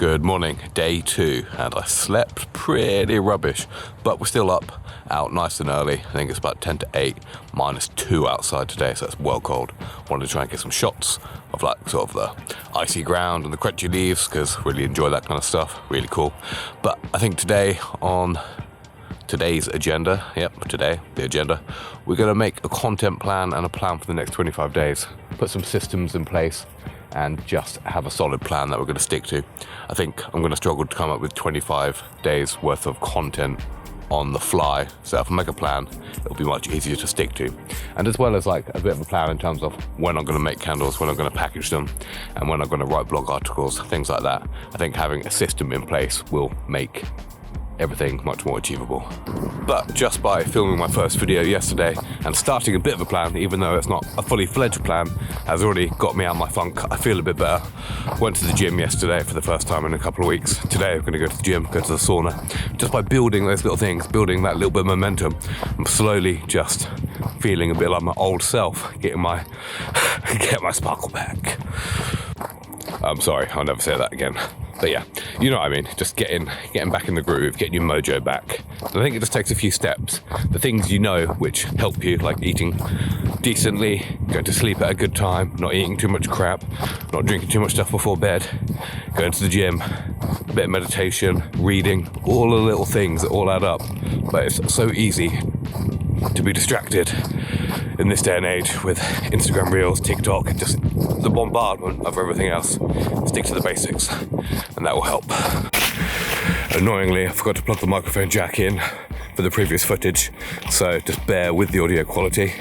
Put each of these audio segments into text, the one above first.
Good morning, day 2, and I slept pretty rubbish, but we're still up, out nice and early. I think it's about 10 to 8, -2 outside today, so it's well cold. Wanted to try and get some shots of like sort of the icy ground and the crunchy leaves, because really enjoy that kind of stuff, really cool. But I think today on today's agenda, the agenda, we're going to make a content plan and a plan for the next 25 days. Put some systems in place and just have a solid plan that we're going to stick to. I think I'm going to struggle to come up with 25 days worth of content on the fly. So if I make a plan, it'll be much easier to stick to. And as well as like a bit of a plan in terms of when I'm going to make candles, when I'm going to package them, and when I'm going to write blog articles, things like that. I think having a system in place will make everything much more achievable. But just by filming my first video yesterday and starting a bit of a plan, even though it's not a fully fledged plan, has already got me out of my funk. I feel a bit better. Went to the gym yesterday for the first time in a couple of weeks. Today I'm going to go to the gym, go to the sauna. Just by building those little things, building that little bit of momentum, I'm slowly just feeling a bit like my old self, get my sparkle back. I'm sorry, I'll never say that again. But yeah, you know what I mean, just getting back in the groove, getting your mojo back. And I think it just takes a few steps. The things you know which help you, like eating decently, going to sleep at a good time, not eating too much crap, not drinking too much stuff before bed, going to the gym, a bit of meditation, reading, all the little things that all add up. But it's so easy to be distracted in this day and age with Instagram Reels, TikTok, just the bombardment of everything else. Stick to the basics, and that will help. Annoyingly, I forgot to plug the microphone jack in for the previous footage, so just bear with the audio quality.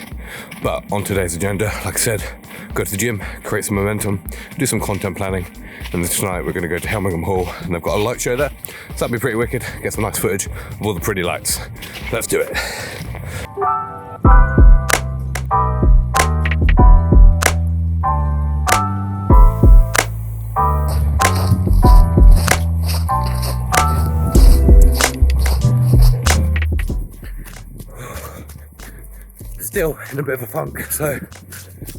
But on today's agenda, like I said, go to the gym, create some momentum, do some content planning, and then tonight we're going to go to Helmingham Hall, and they've got a light show there, so that'll be pretty wicked. Get some nice footage of all the pretty lights. Let's do it. Still in a bit of a funk, so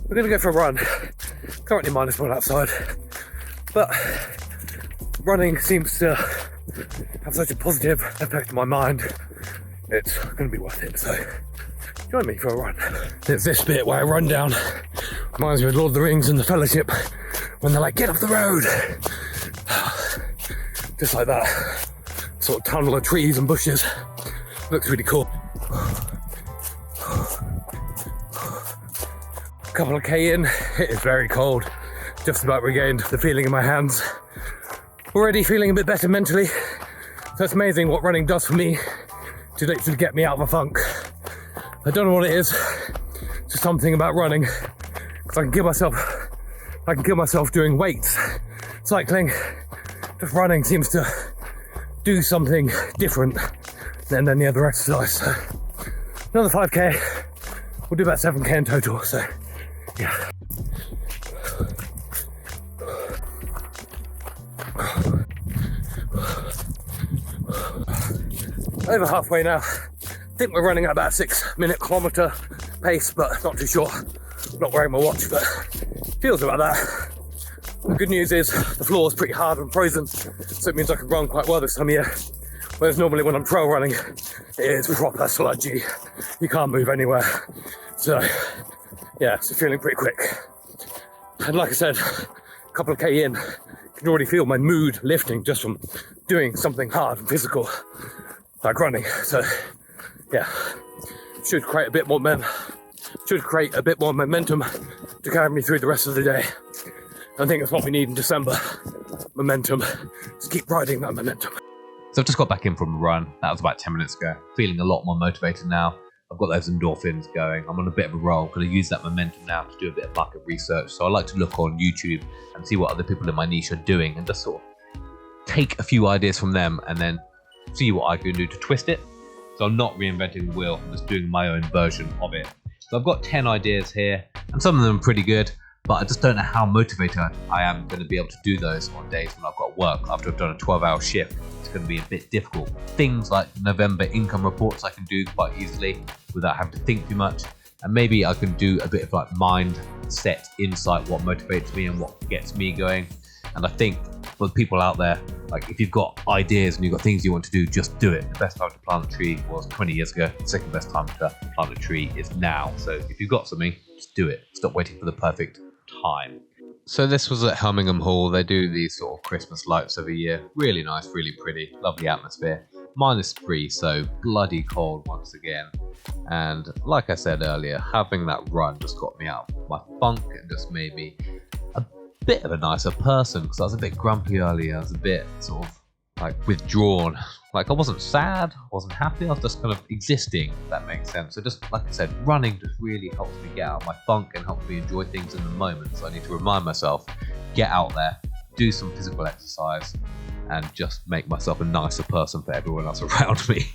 we're going to go for a run. Currently -1 outside, but running seems to have such a positive effect on my mind. It's going to be worth it, so join me for a run. There's this bit where I run down, reminds me of Lord of the Rings and the Fellowship, when they're like, get off the road! Just like that, sort of tunnel of trees and bushes. Looks really cool. Couple of K in, it is very cold. Just about regained the feeling in my hands. Already feeling a bit better mentally. So it's amazing what running does for me to literally get me out of a funk. I don't know what it is. It's just something about running. Because I can kill myself doing weights, cycling. Just running seems to do something different than any other exercise. So another 5k. We'll do about 7k in total, so yeah. Over halfway now. I think we're running at about 6-minute kilometre pace, but not too sure. Not wearing my watch, but feels about that. The good news is the floor is pretty hard and frozen, so it means I can run quite well this time of year. Whereas normally when I'm trail running, it is proper sludgy. You can't move anywhere. So yeah, so feeling pretty quick. And like I said, a couple of K in, you can already feel my mood lifting just from doing something hard and physical, like running. So yeah, should create a bit more momentum to carry me through the rest of the day. I think that's what we need in December. Momentum. Just keep riding that momentum. So I've just got back in from a run. That was about 10 minutes ago. Feeling a lot more motivated now. I've got those endorphins going. I'm on a bit of a roll. I'm going to use that momentum now to do a bit of market research. So I like to look on YouTube and see what other people in my niche are doing and just sort of take a few ideas from them and then see what I can do to twist it. So I'm not reinventing the wheel. I'm just doing my own version of it. So I've got 10 ideas here and some of them are pretty good, but I just don't know how motivated I am going to be able to do those on days when I've got work after I've done a 12-hour shift. It's going to be a bit difficult. Things like November income reports I can do quite easily without having to think too much, and maybe I can do a bit of like mindset insight, what motivates me and what gets me going. And I think But people out there, like if you've got ideas and you've got things you want to do, just do it. The best time to plant a tree was 20 years ago. The second best time to plant a tree is now. So if you've got something, just do it. Stop waiting for the perfect time. So this was at Helmingham Hall. They do these sort of Christmas lights every year. Really nice, really pretty, lovely atmosphere. -3, so bloody cold once again. And like I said earlier, having that run just got me out of my funk and just made me a bit of a nicer person, because I was a bit grumpy earlier. I was a bit sort of like withdrawn. Like I wasn't sad, I wasn't happy, I was just kind of existing, if that makes sense. So just like I said, running just really helps me get out of my funk and helps me enjoy things in the moment. So I need to remind myself, get out there, do some physical exercise, and just make myself a nicer person for everyone else around me.